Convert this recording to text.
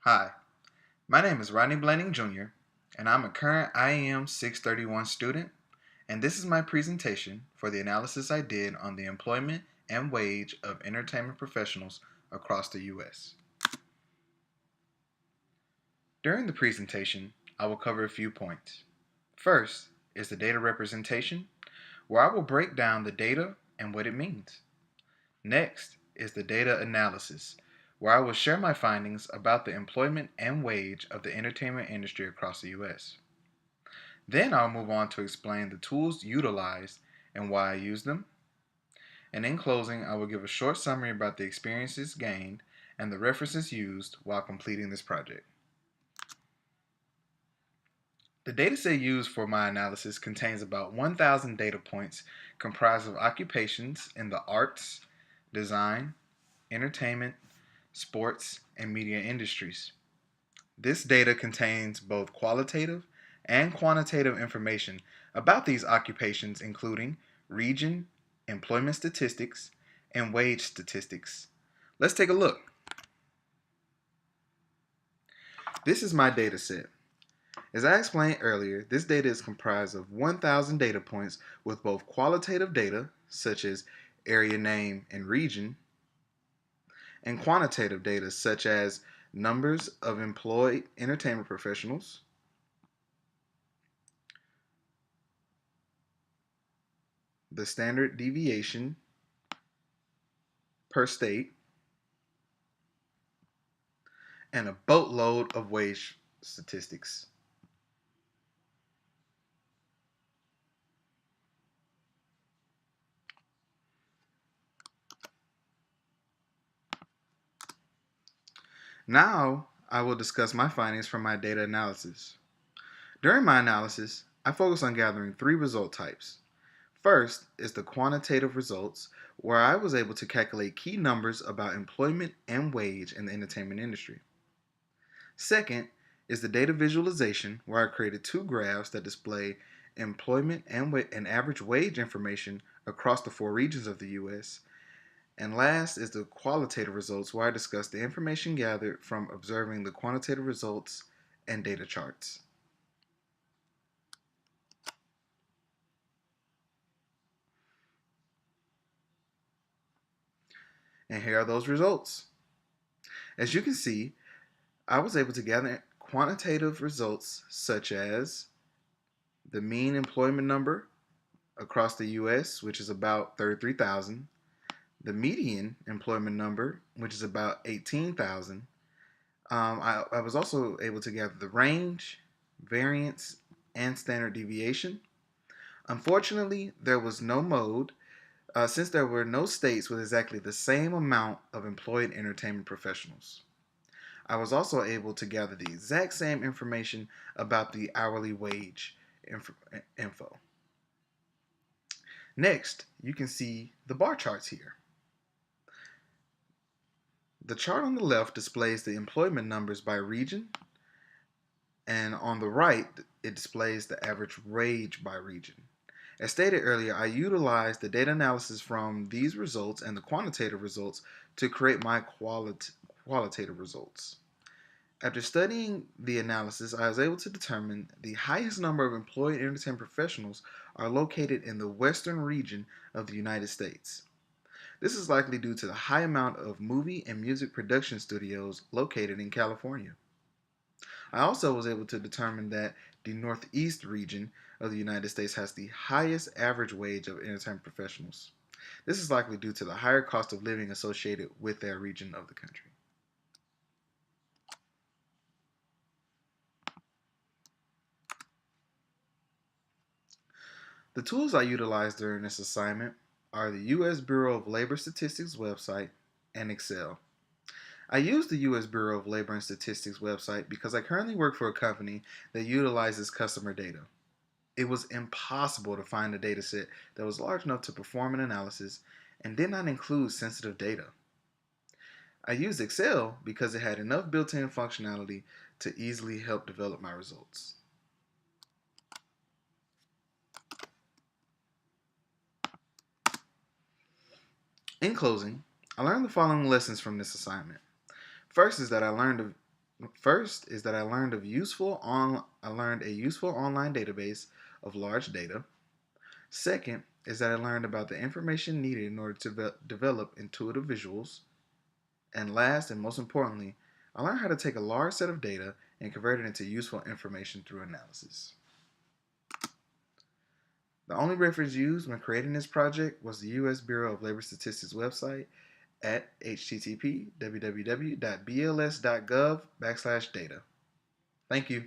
Hi, my name is Rodney Blanning Jr., and I'm a current IEM 631 student, and this is my presentation for the analysis I did on the employment and wage of entertainment professionals across the U.S. During the presentation, I will cover a few points. First is the data representation, where I will break down the data and what it means. Next is the data analysis, where I will share my findings about the employment and wage of the entertainment industry across the U.S. Then I'll move on to explain the tools utilized and why I use them. And in closing, I will give a short summary about the experiences gained and the references used while completing this project. The dataset used for my analysis contains about 1,000 data points comprised of occupations in the arts, design, entertainment, sports, and media industries. This data contains both qualitative and quantitative information about these occupations, including region, employment statistics, and wage statistics. Let's take a look. This is my data set. As I explained earlier, this data is comprised of 1,000 data points with both qualitative data, such as area name and region, and quantitative data, such as numbers of employed entertainment professionals, the standard deviation per state, and a boatload of wage statistics. Now, I will discuss my findings from my data analysis. During my analysis, I focused on gathering three result types. First is the quantitative results, where I was able to calculate key numbers about employment and wage in the entertainment industry. Second is the data visualization, where I created two graphs that display employment and average wage information across the four regions of the U.S. And last is the qualitative results, where I discuss the information gathered from observing the quantitative results and data charts. And here are those results. As you can see, I was able to gather quantitative results such as the mean employment number across the US, which is about 33,000, the median employment number, which is about 18,000. I was also able to gather the range, variance, and standard deviation. Unfortunately, there was no mode since there were no states with exactly the same amount of employed entertainment professionals. I was also able to gather the exact same information about the hourly wage info. Next, you can see the bar charts here. The chart on the left displays the employment numbers by region, and on the right, it displays the average wage by region. As stated earlier, I utilized the data analysis from these results and the quantitative results to create my qualitative results. After studying the analysis, I was able to determine the highest number of employed entertainment professionals are located in the western region of the United States. This is likely due to the high amount of movie and music production studios located in California. I also was able to determine that the Northeast region of the United States has the highest average wage of entertainment professionals. This is likely due to the higher cost of living associated with that region of the country. The tools I utilized during this assignment are the U.S. Bureau of Labor Statistics website and Excel. I use the U.S. Bureau of Labor and Statistics website because I currently work for a company that utilizes customer data. It was impossible to find a dataset that was large enough to perform an analysis and did not include sensitive data. I used Excel because it had enough built-in functionality to easily help develop my results. In closing, I learned the following lessons from this assignment. First is that I learned to First is that I learned a useful online database of large data. Second is that I learned about the information needed in order to develop intuitive visuals. And last and most importantly, I learned how to take a large set of data and convert it into useful information through analysis. The only reference used when creating this project was the U.S. Bureau of Labor Statistics website at http://www.bls.gov/data. Thank you.